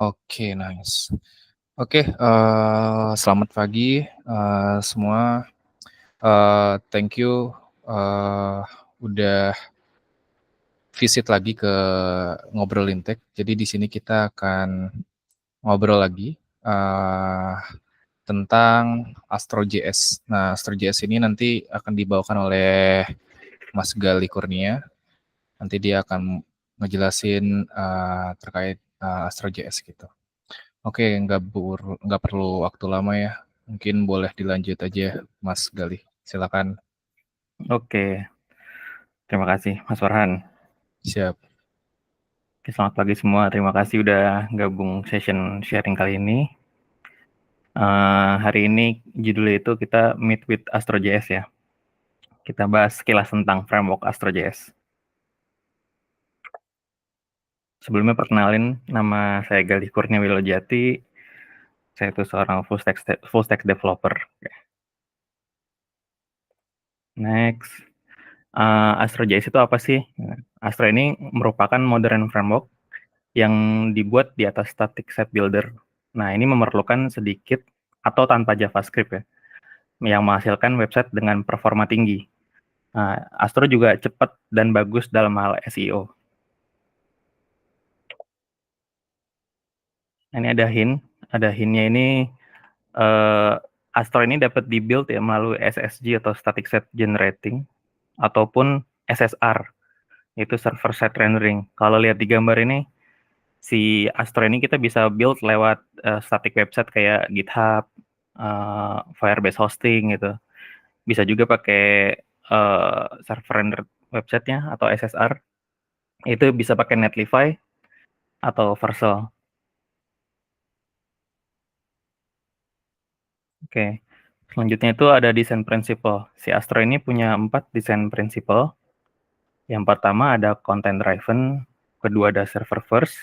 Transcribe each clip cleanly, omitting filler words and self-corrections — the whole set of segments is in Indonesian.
Oke, nice. Oke, selamat pagi, semua. Thank you, udah visit lagi ke Ngobrolin Tech. Jadi di sini kita akan ngobrol lagi, tentang AstroJS. Nah, AstroJS ini nanti akan dibawakan oleh Mas Gali Kurnia. Nanti dia akan ngejelasin, terkait, AstroJS gitu. Oke, nggak perlu waktu lama ya. Mungkin boleh dilanjut aja, Mas Gali. Silakan. Oke, terima kasih Mas Farhan. Siap. Oke, selamat pagi semua. Terima kasih udah gabung session sharing kali ini. Hari ini judulnya itu kita Meet with AstroJS ya. Kita bahas sekilas tentang framework AstroJS. Sebelumnya perkenalin, nama saya Galih Kurnia Wilojati. Saya itu seorang full stack developer. Next, AstroJS itu apa sih? Astro ini merupakan modern framework yang dibuat di atas static site builder. Nah, ini memerlukan sedikit atau tanpa JavaScript ya, yang menghasilkan website dengan performa tinggi. Nah, Astro juga cepat dan bagus dalam hal SEO. Ini ada hintnya ini, Astro ini dapat dibuild ya melalui SSG atau Static Site Generating, ataupun SSR, itu Server Site Rendering. Kalau lihat di gambar ini, si Astro ini kita bisa build lewat static website kayak GitHub, Firebase Hosting gitu. Bisa juga pakai server render websitenya atau SSR. Itu bisa pakai Netlify atau Vercel. Oke, selanjutnya itu ada design principle. Si Astro ini punya 4 design principle. Yang pertama ada content driven, kedua ada server first,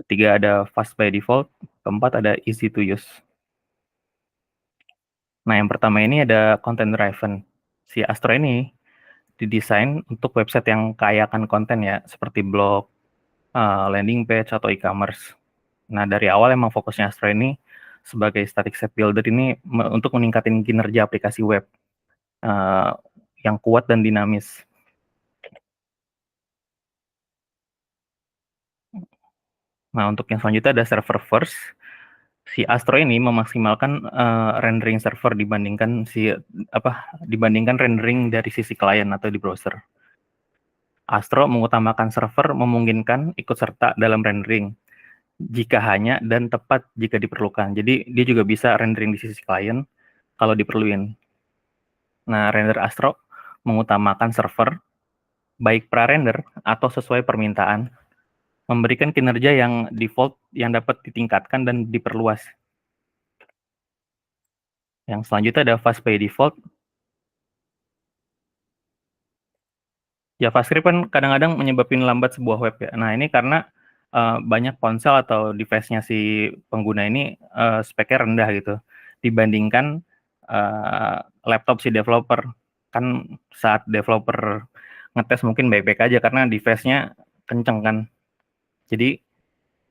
ketiga ada fast by default, keempat ada easy to use. Nah, yang pertama ini ada content driven. Si Astro ini didesain untuk website yang kaya akan konten ya, seperti blog, landing page, atau e-commerce. Nah, dari awal emang fokusnya Astro ini sebagai static site builder ini untuk meningkatkan kinerja aplikasi web yang kuat dan dinamis. Nah, untuk yang selanjutnya ada server first. Si Astro ini memaksimalkan rendering server dibandingkan rendering dari sisi klien atau di browser. Astro mengutamakan server memungkinkan ikut serta dalam rendering jika hanya dan tepat jika diperlukan. Jadi dia juga bisa rendering di sisi klien kalau diperluin. Nah, render Astro mengutamakan server baik pra-render atau sesuai permintaan, memberikan kinerja yang default yang dapat ditingkatkan dan diperluas. Yang selanjutnya ada fast by default. JavaScript kan kadang-kadang menyebabkan lambat sebuah web ya. Nah, ini karena banyak ponsel atau device-nya si pengguna ini speknya rendah gitu dibandingkan laptop si developer. Kan saat developer ngetes mungkin baik-baik aja karena device-nya kenceng kan. Jadi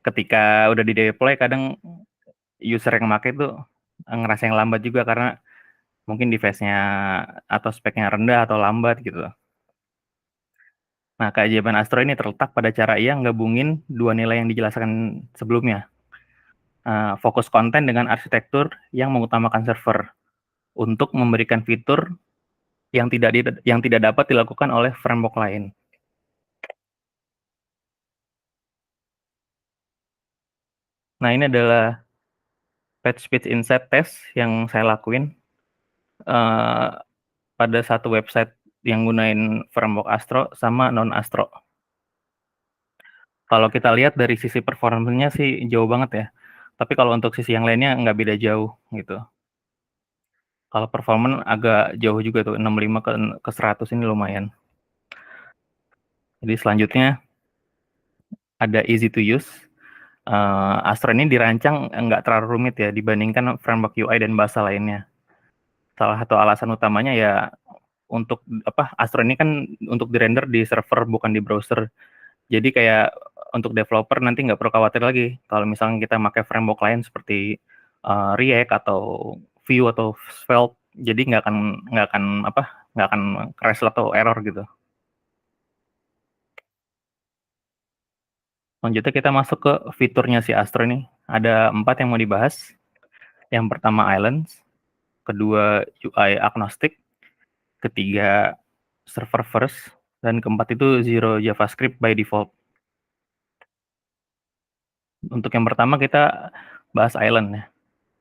ketika udah di deploy kadang user yang pakai itu ngerasa yang lambat juga karena mungkin device-nya atau speknya rendah atau lambat gitu. Nah, keajaiban Astro ini terletak pada cara ia gabungin dua nilai yang dijelaskan sebelumnya. Fokus konten dengan arsitektur yang mengutamakan server untuk memberikan fitur yang tidak dapat dilakukan oleh framework lain. Nah, ini adalah page speed insight test yang saya lakuin pada satu website yang gunain framework Astro sama non Astro. Kalau kita lihat dari sisi performanya sih jauh banget ya. Tapi kalau untuk sisi yang lainnya nggak beda jauh gitu. Kalau performa agak jauh juga tuh, 65 ke 100 ini lumayan. Jadi selanjutnya ada easy to use. Astro ini dirancang nggak terlalu rumit ya dibandingkan framework UI dan bahasa lainnya. Salah satu alasan utamanya ya untuk Astro ini kan untuk dirender di server bukan di browser. Jadi kayak untuk developer nanti nggak perlu khawatir lagi kalau misalnya kita pakai framework lain seperti React atau Vue atau Svelte, jadi nggak akan crash atau error gitu. Selanjutnya kita masuk ke fiturnya si Astro ini. Ada 4 yang mau dibahas. Yang pertama Islands, kedua UI agnostic, ketiga server first, dan keempat itu zero JavaScript by default. Untuk yang pertama kita bahas Island ya.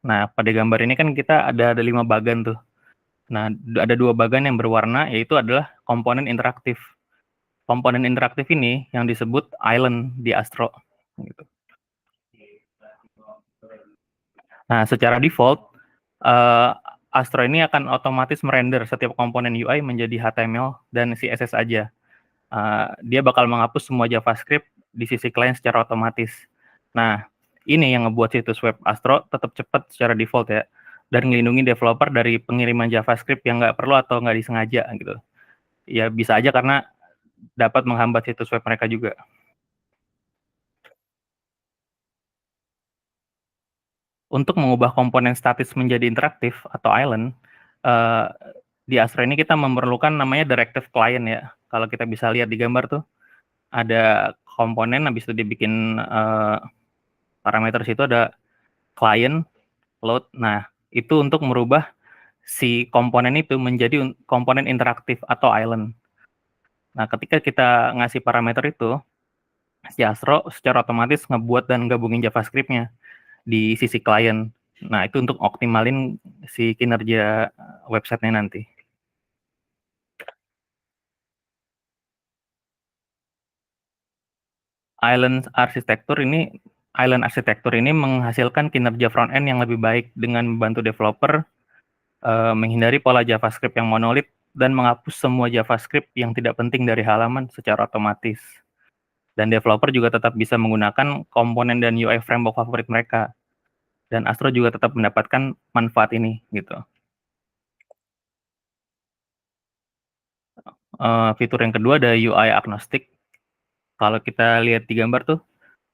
Nah, pada gambar ini kan kita ada 5 bagan tuh. Nah, ada 2 bagan yang berwarna, yaitu adalah komponen interaktif. Komponen interaktif ini yang disebut Island di Astro. Gitu. Nah, secara default, Astro ini akan otomatis merender setiap komponen UI menjadi HTML dan CSS aja. Dia bakal menghapus semua JavaScript di sisi klien secara otomatis. Nah, ini yang ngebuat situs web Astro tetap cepat secara default ya, dan ngelindungi developer dari pengiriman JavaScript yang nggak perlu atau nggak disengaja gitu. Ya bisa aja karena dapat menghambat situs web mereka juga. Untuk mengubah komponen statis menjadi interaktif atau island, di Astro ini kita memerlukan namanya directive client ya. Kalau kita bisa lihat di gambar tuh, ada komponen, habis itu dibikin parameter situ ada client, load. Nah, itu untuk merubah si komponen itu menjadi komponen interaktif atau island. Nah, ketika kita ngasih parameter itu, si Astro secara otomatis ngebuat dan gabungin JavaScript-nya di sisi klien. Nah, itu untuk optimalin si kinerja website-nya nanti. Island arsitektur ini menghasilkan kinerja front-end yang lebih baik dengan membantu developer menghindari pola JavaScript yang monolit dan menghapus semua JavaScript yang tidak penting dari halaman secara otomatis. Dan developer juga tetap bisa menggunakan komponen dan UI framework favorit mereka. Dan Astro juga tetap mendapatkan manfaat ini gitu. Fitur yang kedua ada UI agnostic. Kalau kita lihat di gambar tuh,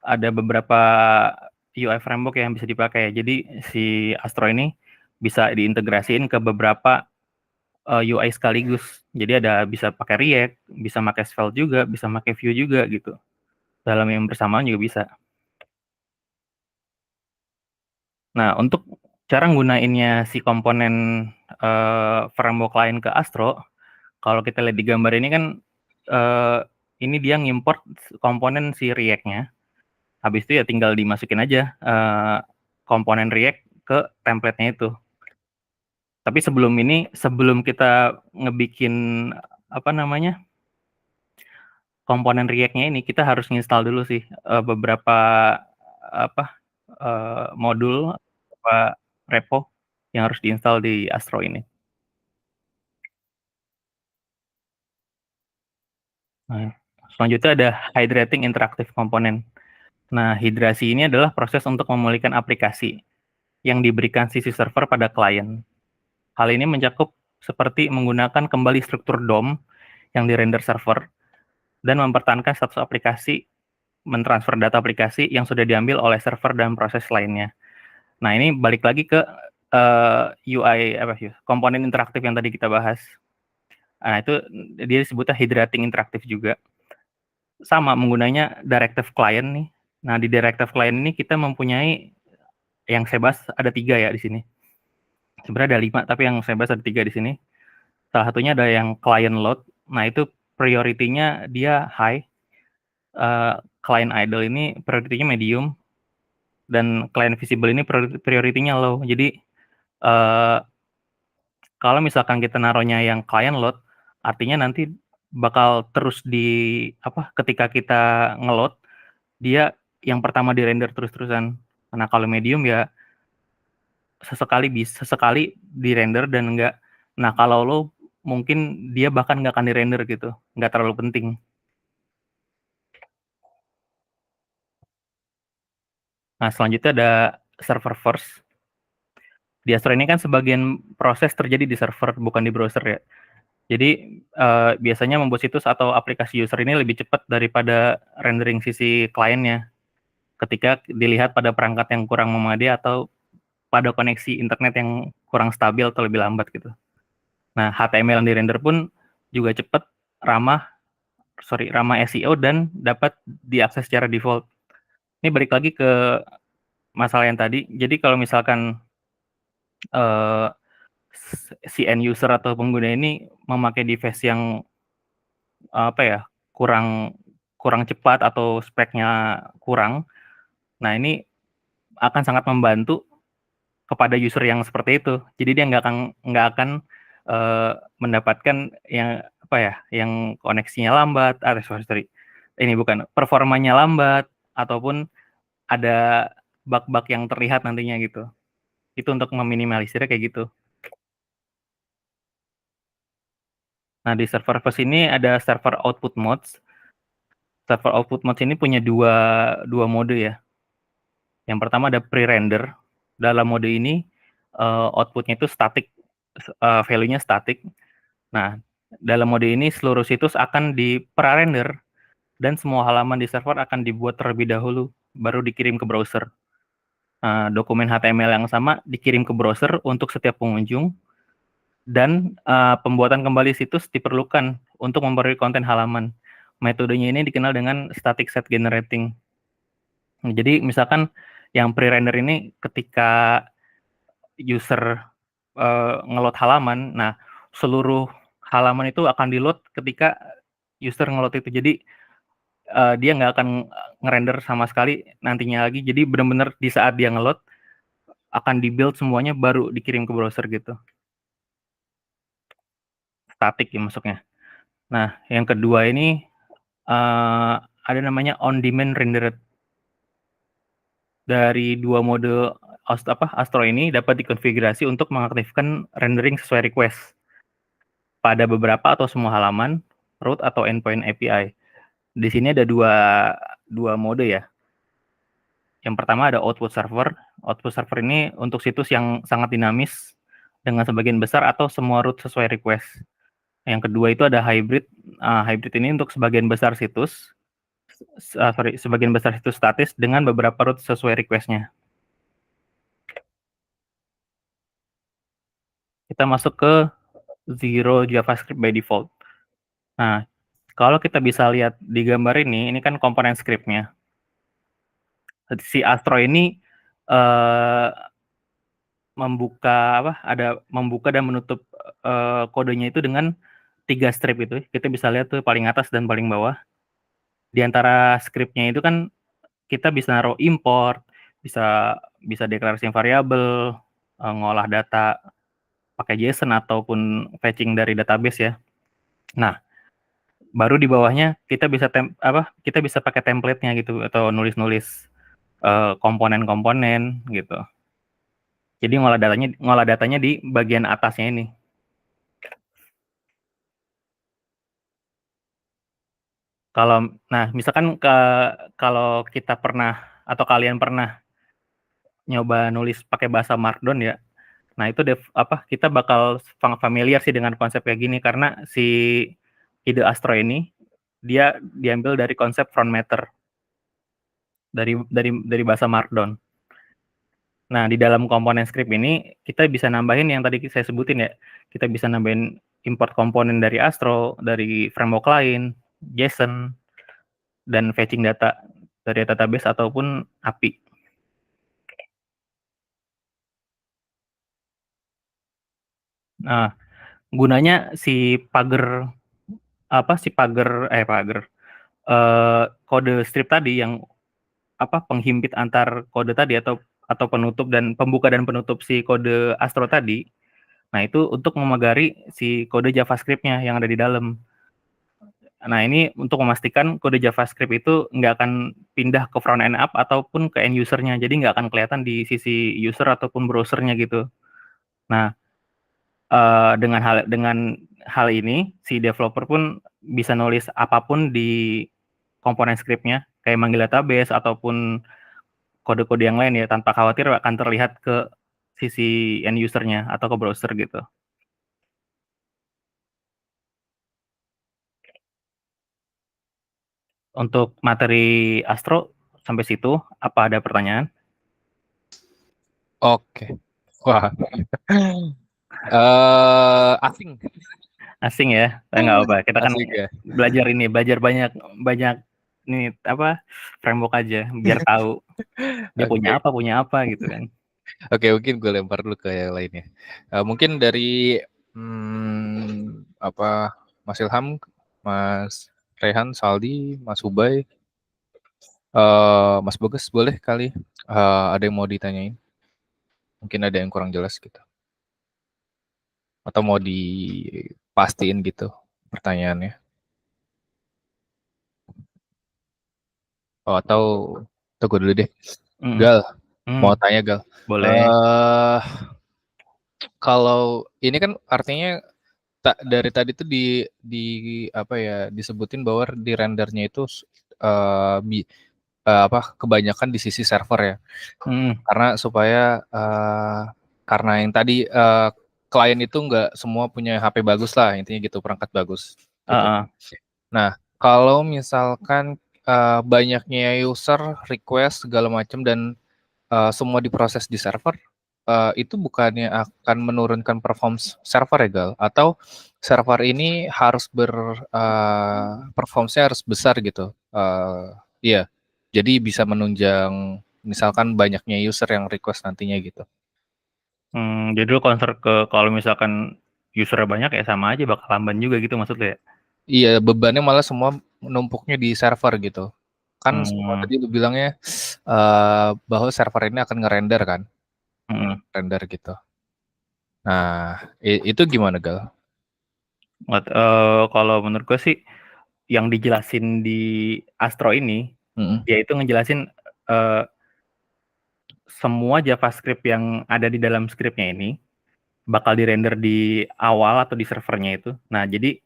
ada beberapa UI framework yang bisa dipakai. Jadi si Astro ini bisa diintegrasiin ke beberapa UI sekaligus. Jadi ada bisa pakai React, bisa pakai Svelte juga, bisa pakai Vue juga gitu. Dalam yang bersamaan juga bisa. Nah, untuk cara nggunainnya si komponen framework lain ke Astro, kalau kita lihat di gambar ini kan ini dia ngimport komponen si React-nya. Habis itu ya tinggal dimasukin aja komponen React ke template-nya itu. Tapi sebelum kita ngebikin komponen React-nya ini, kita harus nginstal dulu sih beberapa modul repo yang harus diinstal di Astro ini. Nah, selanjutnya ada hydrating interactive component. Nah, hidrasi ini adalah proses untuk memulihkan aplikasi yang diberikan sisi server pada klien. Hal ini mencakup seperti menggunakan kembali struktur DOM yang dirender server dan mempertahankan status aplikasi, mentransfer data aplikasi yang sudah diambil oleh server dan proses lainnya. Nah, ini balik lagi ke UI komponen interaktif yang tadi kita bahas. Nah, itu dia disebutnya hydrating interaktif juga. Sama menggunanya directive client nih. Nah, di directive client ini kita mempunyai yang saya bahas ada 3 ya di sini. Sebenarnya ada 5, tapi yang saya bahas ada 3 di sini. Salah satunya ada yang client load. Nah, itu priority-nya dia high. Client idle ini priority-nya medium. Dan client visible ini priority-nya low. Jadi, kalau misalkan kita naruhnya yang client load, artinya nanti bakal terus ketika kita ngeload, dia yang pertama di-render terus-terusan. Nah, kalau medium ya sesekali di-render dan enggak. Nah, kalau low mungkin dia bahkan nggak akan di-render gitu, nggak terlalu penting. Nah, selanjutnya ada server first. Di Astro ini kan sebagian proses terjadi di server, bukan di browser ya. Jadi biasanya membuat situs atau aplikasi user ini lebih cepat daripada rendering sisi kliennya ketika dilihat pada perangkat yang kurang memadai atau pada koneksi internet yang kurang stabil atau lebih lambat gitu. Nah, HTML yang di-render pun juga cepat, ramah SEO dan dapat diakses secara default. Ini balik lagi ke masalah yang tadi. Jadi kalau misalkan si end user atau pengguna ini memakai device yang apa ya, kurang cepat atau speknya kurang, nah ini akan sangat membantu kepada user yang seperti itu. Jadi dia nggak akan mendapatkan yang apa ya, yang koneksinya lambat, sorry, ini bukan performanya lambat ataupun ada bug-bug yang terlihat nantinya gitu. Itu untuk meminimalisirnya kayak gitu. Nah, di server Verse ini ada server output modes. Server output modes ini punya dua mode ya. Yang pertama ada pre-render. Dalam mode ini outputnya itu static, value-nya static. Nah, dalam mode ini seluruh situs akan di pra-render dan semua halaman di server akan dibuat terlebih dahulu, baru dikirim ke browser. Dokumen HTML yang sama dikirim ke browser untuk setiap pengunjung, dan pembuatan kembali situs diperlukan untuk memperoleh konten halaman. Metodenya ini dikenal dengan static set generating. Jadi misalkan yang pre-render ini ketika user nge-load halaman, nah seluruh halaman itu akan di-load ketika user nge-load itu. Jadi dia nggak akan nge-render sama sekali nantinya lagi. Jadi benar-benar di saat dia nge-load akan di-build semuanya baru dikirim ke browser gitu. Static ya masuknya. Nah, yang kedua ini ada namanya on-demand rendered. Dari dua mode Astro ini dapat dikonfigurasi untuk mengaktifkan rendering sesuai request pada beberapa atau semua halaman, root atau endpoint API. Di sini ada dua mode ya. Yang pertama ada output server. Output server ini untuk situs yang sangat dinamis dengan sebagian besar atau semua root sesuai request. Yang kedua itu ada hybrid. Hybrid ini untuk sebagian besar situs, sebagian besar situs statis dengan beberapa root sesuai request-nya. Kita masuk ke zero JavaScript by default. Nah, kalau kita bisa lihat di gambar ini kan komponen script-nya. Si Astro ini membuka dan menutup kodenya itu dengan 3 strip itu. Kita bisa lihat tuh paling atas dan paling bawah. Di antara script-nya itu kan kita bisa naruh import, bisa deklarasi variabel, ngolah data pakai JSON ataupun fetching dari database ya. Nah, baru di bawahnya kita bisa pakai template-nya gitu atau nulis-nulis komponen-komponen gitu. Jadi ngolah datanya di bagian atasnya ini. Misalkan kalau kita pernah atau kalian pernah nyoba nulis pakai bahasa Markdown ya. Nah, itu kita bakal familiar sih dengan konsep kayak gini karena si ide Astro ini dia diambil dari konsep front matter dari bahasa Markdown. Nah, di dalam komponen script ini kita bisa nambahin yang tadi saya sebutin ya. Kita bisa nambahin import komponen dari Astro, dari framework lain, JSON, dan fetching data dari database ataupun API. Nah, gunanya si pagar kode strip tadi yang penghimpit antar kode tadi atau penutup dan pembuka dan penutup si kode Astro tadi. Nah, itu untuk memagari si kode JavaScript-nya yang ada di dalam. Nah, ini untuk memastikan kode JavaScript itu nggak akan pindah ke front end app ataupun ke end user-nya. Jadi nggak akan kelihatan di sisi user ataupun browser-nya gitu. Nah, dengan hal ini, si developer pun bisa nulis apapun di komponen script-nya, kayak manggil database ataupun kode-kode yang lain ya, tanpa khawatir akan terlihat ke sisi end user-nya atau ke browser gitu. Untuk materi Astro sampai situ, apa ada pertanyaan? Oke. Wah. Asing. Asing ya? Nggak apa-apa. Kita kan Asing ya. belajar banyak ini apa framework aja biar tahu dia Oke. punya apa gitu kan. Oke, mungkin gue lempar dulu ke yang lainnya. Mungkin dari Mas Ilham, Mas Rehan, Saldi, Mas Ubay, Mas Bagas boleh kali. Ada yang mau ditanyain? Mungkin ada yang kurang jelas gitu. Atau mau dipastiin gitu pertanyaannya. Atau tunggu dulu deh. Gal, mau tanya Gal. Boleh. Kalau ini kan artinya dari tadi tuh disebutin bahwa di rendernya itu kebanyakan di sisi server ya. Karena supaya karena yang tadi klien itu nggak semua punya HP bagus lah, intinya gitu, perangkat bagus gitu. Nah, kalau misalkan banyaknya user request segala macam dan semua diproses di server, itu bukannya akan menurunkan performance server ya Gal? Atau server ini harus performance-nya harus besar gitu? Iya, jadi bisa menunjang misalkan banyaknya user yang request nantinya gitu. Jadi lu concern kalau misalkan usernya banyak ya sama aja bakal lamban juga gitu maksudnya? Iya, bebannya malah semua menumpuknya di server gitu. Kan semua tadi lu bilangnya bahwa server ini akan ngerender kan? Render gitu. Nah, itu gimana Gal? Kalau menurut gue sih yang dijelasin di Astro ini, dia itu ngejelasin semua JavaScript yang ada di dalam scriptnya ini bakal dirender di awal atau di servernya itu. Nah, jadi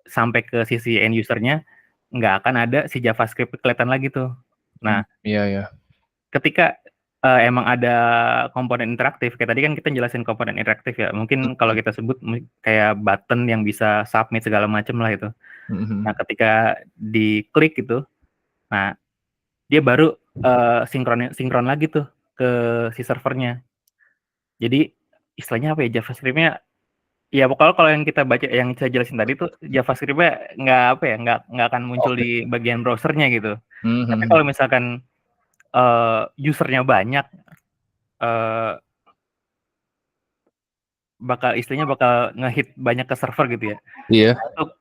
sampai ke sisi end usernya nggak akan ada si JavaScript kelihatan lagi tuh. Nah, iya. ketika emang ada komponen interaktif, kayak tadi kan kita jelasin komponen interaktif ya. Mungkin kalau kita sebut kayak button yang bisa submit segala macam lah itu. Nah, ketika diklik itu, nah dia baru sinkron lagi tuh ke si servernya. Jadi istilahnya apa ya, JavaScript-nya ya pokoknya kalau yang kita baca, yang saya jelasin tadi tuh JavaScript-nya nggak akan muncul di bagian browsernya gitu. Tapi kalau misalkan usernya banyak, bakal ngehit banyak ke server gitu ya. Iya. Itu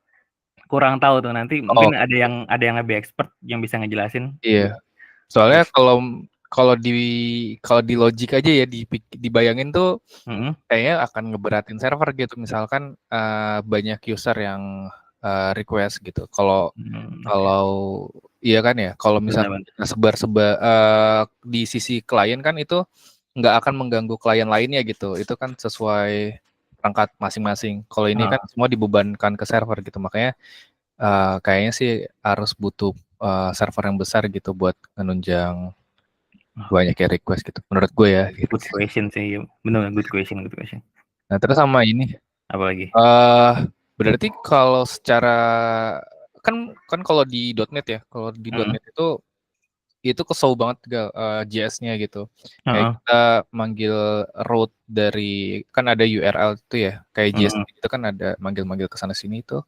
kurang tahu tuh, nanti mungkin ada yang lebih expert yang bisa ngejelasin. Iya. Soalnya kalau di logik aja ya dibayangin tuh kayaknya akan ngeberatin server gitu. Misalkan banyak user yang request gitu. Kalau iya kan ya, kalau misalkan sebar-sebar di sisi klien kan itu nggak akan mengganggu klien lainnya gitu. Itu kan sesuai perangkat masing-masing. Kalau ini kan semua dibebankan ke server gitu. Makanya kayaknya sih harus butuh server yang besar gitu buat menunjang banyak ya request gitu. Menurut gue ya. Gitu. Good question sih, benar, good question. Nah terus sama ini. Apa lagi? Berarti kalau secara kan kalau di .NET ya, kalau di .NET itu kesel banget JS-nya gitu. Kayak kita manggil route dari, kan ada URL itu ya, kayak JS itu kan ada manggil-manggil ke sana sini itu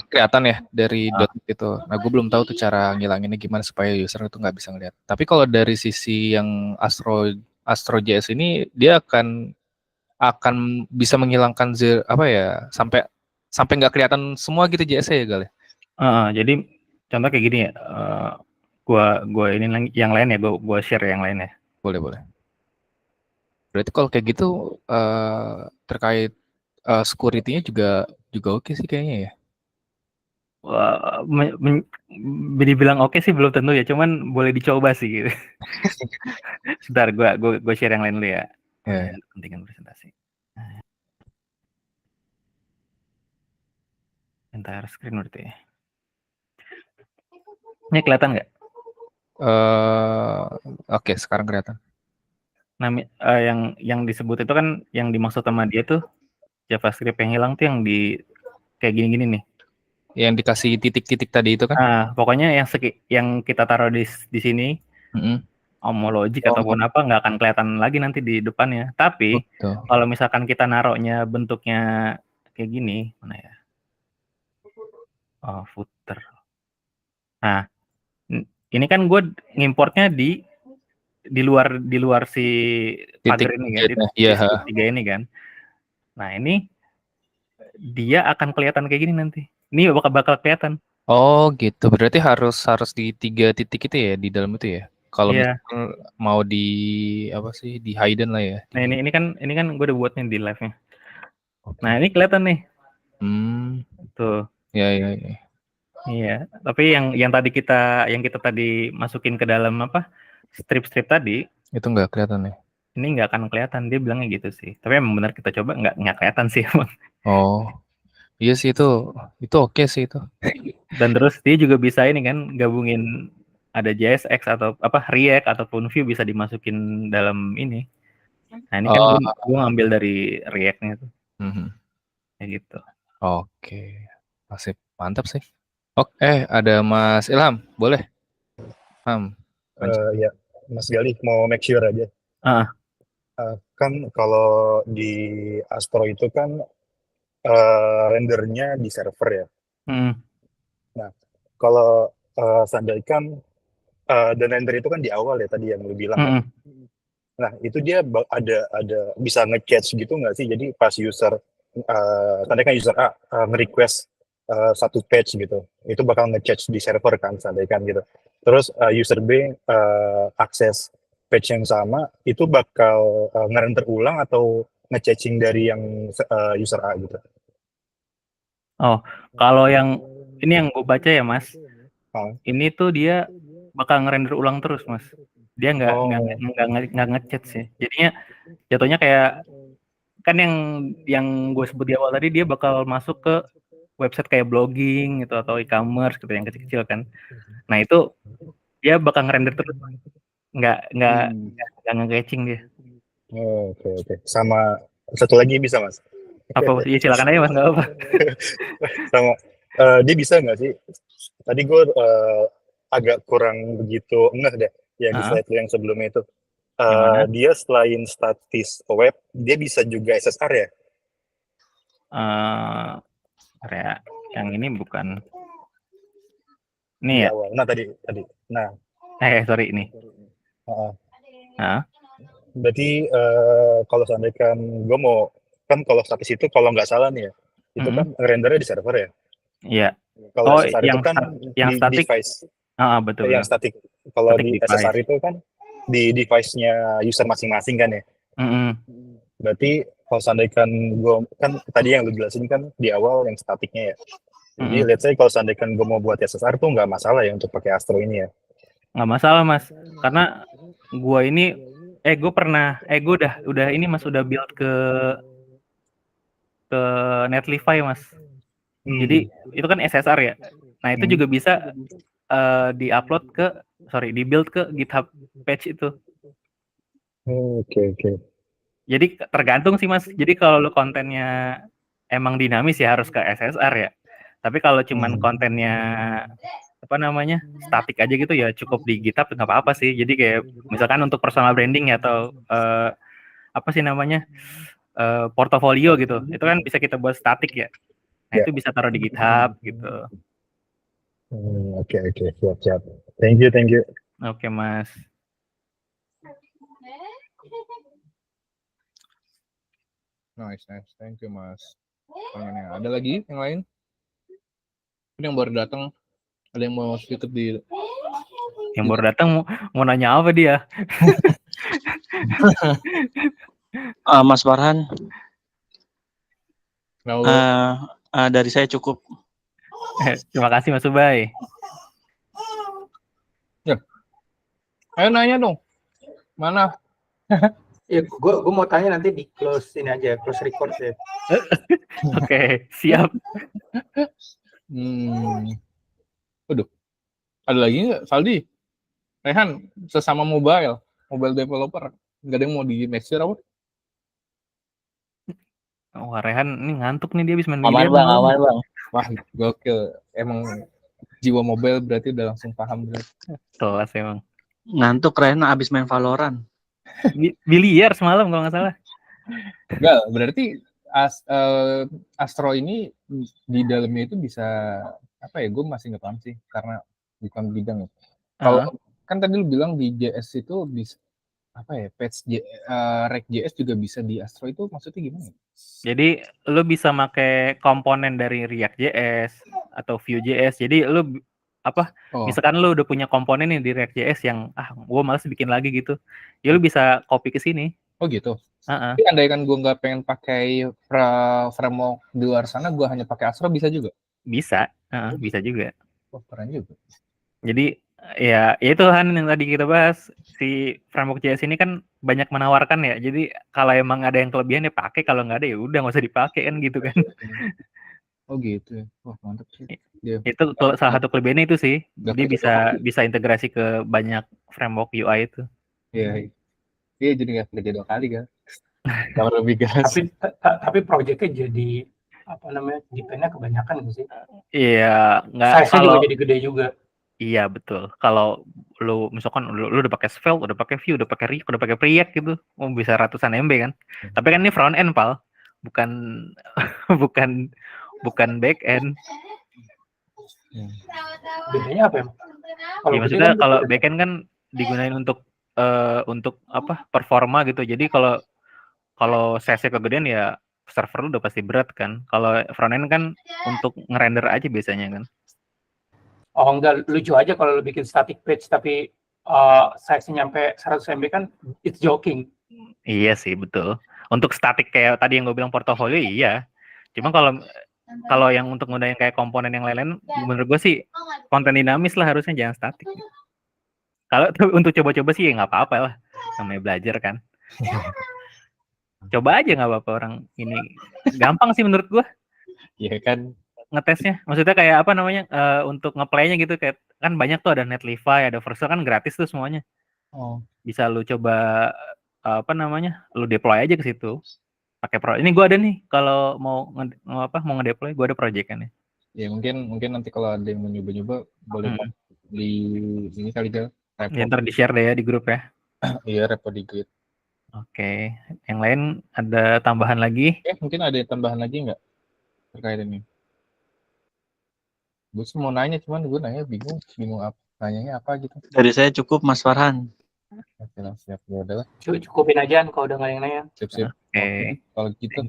kelihatan ya dari .NET itu. Nah gue belum tahu tuh cara ngilanginnya gimana supaya user itu nggak bisa ngeliat. Tapi kalau dari sisi yang Astro JS ini dia akan bisa menghilangkan sampai nggak kelihatan semua gitu JS-nya ya Gal ya. Jadi contoh kayak gini ya, gua ini yang lain ya, gua share yang lain ya. Boleh. Berarti kalau kayak gitu terkait security-nya juga oke sih kayaknya ya. Dibilang oke sih belum tentu ya, cuman boleh dicoba sih gitu. Sebentar, gua share yang lain dulu ya. Pentingan presentasi. Entire screen berarti ya. Ini kelihatan nggak? Oke, sekarang kelihatan. Nah, yang disebut itu kan, yang dimaksud sama dia tuh JavaScript yang hilang tuh yang di kayak gini-gini nih. Yang dikasih titik-titik tadi itu kan? Pokoknya yang kita taruh di sini homologik ataupun apa nggak akan kelihatan lagi nanti di depannya. Tapi Betul. kalau misalkan kita naruhnya bentuknya kayak gini, mana ya? Oh, footer. Nah, ini kan gue ngimportnya di luar si pagar ini kan, di tiga ini kan. Nah, ini dia akan kelihatan kayak gini nanti. Ini bakal kelihatan. Oh gitu, berarti harus di 3 titik itu ya di dalam itu ya. Kalau misalkan mau di apa sih di hidden lah ya. Nah ini kan gue udah buatnya di live-nya. Nah ini kelihatan nih. Tuh. Ya. Iya, tapi yang kita tadi masukin ke dalam apa strip-strip tadi itu nggak kelihatan ya. Ini nggak akan kelihatan, dia bilangnya gitu sih. Tapi emang benar kita coba nggak kelihatan sih emang. Oh, iya sih itu oke sih itu. Dan terus dia juga bisa ini kan gabungin ada JSX atau apa React ataupun Vue bisa dimasukin dalam ini. Nah ini kan gue ngambil dari React-nya tuh. Kayak gitu. Oke, masih mantap sih. Oke, ada Mas Ilham, boleh? Ya, Mas Gali mau make sure aja. Kan kalau di Astro itu kan rendernya di server ya. Nah, kalau seandainya kan dan render itu kan di awal ya tadi yang lu bilang kan. Nah, itu dia ada bisa nge-catch gitu nggak sih? Jadi pas user seandainya kan user A nge-request satu page gitu, itu bakal nge-catch di server kan seandainya kan gitu. Terus user B akses page yang sama, itu bakal nge-render ulang atau nge-catching dari yang user A gitu. Oh, kalau yang ini yang gue baca ya Mas, ini tuh dia bakal ngerender ulang terus Mas. Dia nggak nge-chat sih. Jadinya jatuhnya kayak kan yang gue sebut di awal tadi, dia bakal masuk ke website kayak blogging gitu atau e-commerce gitu yang kecil-kecil kan. Nah itu dia bakal ngerender terus, nggak nge-catching dia. Oke. Sama satu lagi bisa Mas? Apa? Ya silakan aja Mas, nggak apa. Sama dia bisa nggak sih? Tadi gue agak kurang begitu ngeh deh yang di slide yang sebelumnya itu. Dia selain statis web, dia bisa juga SSR ya? Area yang ini bukan. Ini ya. Nah tadi. Nah. Sorry ini. Berarti kalau seandainya kan gue mau kan kalau statis itu kalau nggak salah nih ya, itu kan rendernya di server ya. Iya. Kalau SSR itu kan yang di static. device. Betul. Yang static. Kalau di SSR itu kan di device-nya user masing-masing kan ya. Berarti kalau seandainya gue kan tadi yang lu jelasin kan di awal yang statiknya ya. Jadi let's say kalau seandainya gue mau buat SSR tuh nggak masalah ya untuk pakai Astro ini ya. Nggak masalah Mas, karena gue udah ini Mas, udah build ke Netlify Mas. Jadi itu kan SSR ya. Nah itu juga bisa di-build ke GitHub page itu. Oke. Jadi tergantung sih Mas. Jadi kalau lo kontennya emang dinamis ya harus ke SSR ya. Tapi kalau cuman kontennya statik aja gitu ya cukup di GitHub, nggak apa-apa sih. Jadi kayak misalkan untuk personal branding ya atau portofolio gitu, itu kan bisa kita buat statik ya. Nah itu bisa taruh di GitHub gitu. Oke, siap. Thank you. Oke Mas. Nice. Thank you Mas. Ada lagi yang lain? Ini yang baru datang. Ada yang mau ikut di? Yang baru datang mau nanya apa dia? Mas Farhan. Dari saya cukup. Terima kasih Mas Ubay. Ya. Ayo nanya dong. Mana? Ya, gue mau tanya nanti di close ini aja, close record ya. Oke, siap. Waduh, ada lagi nggak, Saldi? Rehan, sesama mobile developer, nggak ada yang mau di next year apa? Wah, Rehan ini ngantuk nih, dia habis main game. Aman bang. Wah, gokil. Emang jiwa mobile berarti udah langsung paham berarti. Kelas emang. Ngantuk Rena abis main Valorant. Biliar semalam kalau nggak salah. Enggak, berarti Astro ini di dalamnya itu bisa apa ya? Gue masih nggak paham sih karena bukan bidang ya. Kalau kan tadi lu bilang di JS itu bisa apa ya? React.js juga bisa di Astro itu maksudnya gimana? Jadi lu bisa pakai komponen dari React.js atau Vue.js. Jadi lu misalkan lu udah punya komponen nih di React.js yang gue males bikin lagi gitu, ya lu bisa copy ke sini. Oh gitu. Tapi andaikan gue nggak pengen pakai framework di luar sana, gue hanya pakai Astro bisa juga? Bisa, bisa juga. Oh, keren juga. Jadi ya itu Han yang tadi kita bahas, si framework JS ini kan banyak menawarkan ya. Jadi kalau emang ada yang kelebihan ya pakai, kalau nggak ada ya udah nggak usah dipakai kan gitu kan. Oh gitu ya. Wah mantap sih. Itu salah satu kelebihannya itu sih. Dia bisa integrasi ke banyak framework UI itu. Iya. Iya jadi nggak kerja 2 kali kan. Kalau lebih gas. Tapi proyeknya jadi apa namanya? Dependnya kebanyakan gitu sih. Iya, nggak Size-nya juga jadi gede juga. Iya betul. Kalau lu misalkan lu udah pakai Svelte, udah pakai Vue, udah pakai React, udah pakai Preact gitu, bisa ratusan MB kan. Tapi kan ini front end pal, bukan bukan back end. Bedanya apa ya? Ya, maksudnya kalau back end kan digunain untuk performa gitu. Jadi kalau size-nya kegedean ya server lu udah pasti berat kan. Kalau front end kan untuk ngerender aja biasanya kan. Oh enggak, lucu aja kalau lu bikin static page tapi size-nya nyampe 100 MB kan it's joking. Iya sih, betul. Untuk static kayak tadi yang gue bilang portofolio iya. Cuma kalau yang untuk nggunain kayak komponen yang lain-lain, menurut gue sih konten dinamis lah harusnya, jangan static. Kalau untuk coba-coba sih ya nggak apa-apa lah, namanya belajar kan. Coba aja nggak apa-apa, orang ini gampang sih menurut gue. Iya kan. Ngetesnya, maksudnya kayak apa namanya, untuk ngeplaynya gitu, kayak kan banyak tuh, ada Netlify, ada Vercel kan gratis tuh semuanya. Bisa lu coba lu deploy aja ke situ pakai ini gue ada nih kalau mau ngedeploy, gue ada project-nya. Ya mungkin nanti kalau ada yang mau nyoba-nyoba boleh di ini kali ya. Ntar di-share deh ya di grup ya. Iya, repo di grid. Oke, yang lain ada tambahan lagi? Mungkin ada tambahan lagi nggak terkait ini? Gue mau nanya, cuman gue nanya bingung apa, nanyanya apa gitu. Dari saya cukup Mas Farhan. Oke, siap. Ya udahlah. Cukupin aja kalau udah nggak yang nanya. Siap. Oke. Kalau gitu,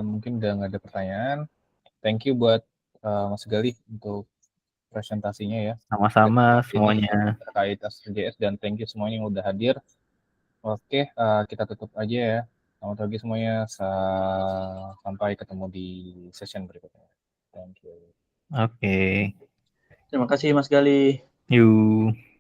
mungkin udah nggak ada pertanyaan. Thank you buat Mas Gali untuk presentasinya ya. Sama-sama semuanya. Terkait AstroJS, dan thank you semuanya yang udah hadir. Oke, kita tutup aja ya. Selamat pagi semuanya. Sampai ketemu di session berikutnya. Thank you. Oke. Terima kasih Mas Gali. Yuk.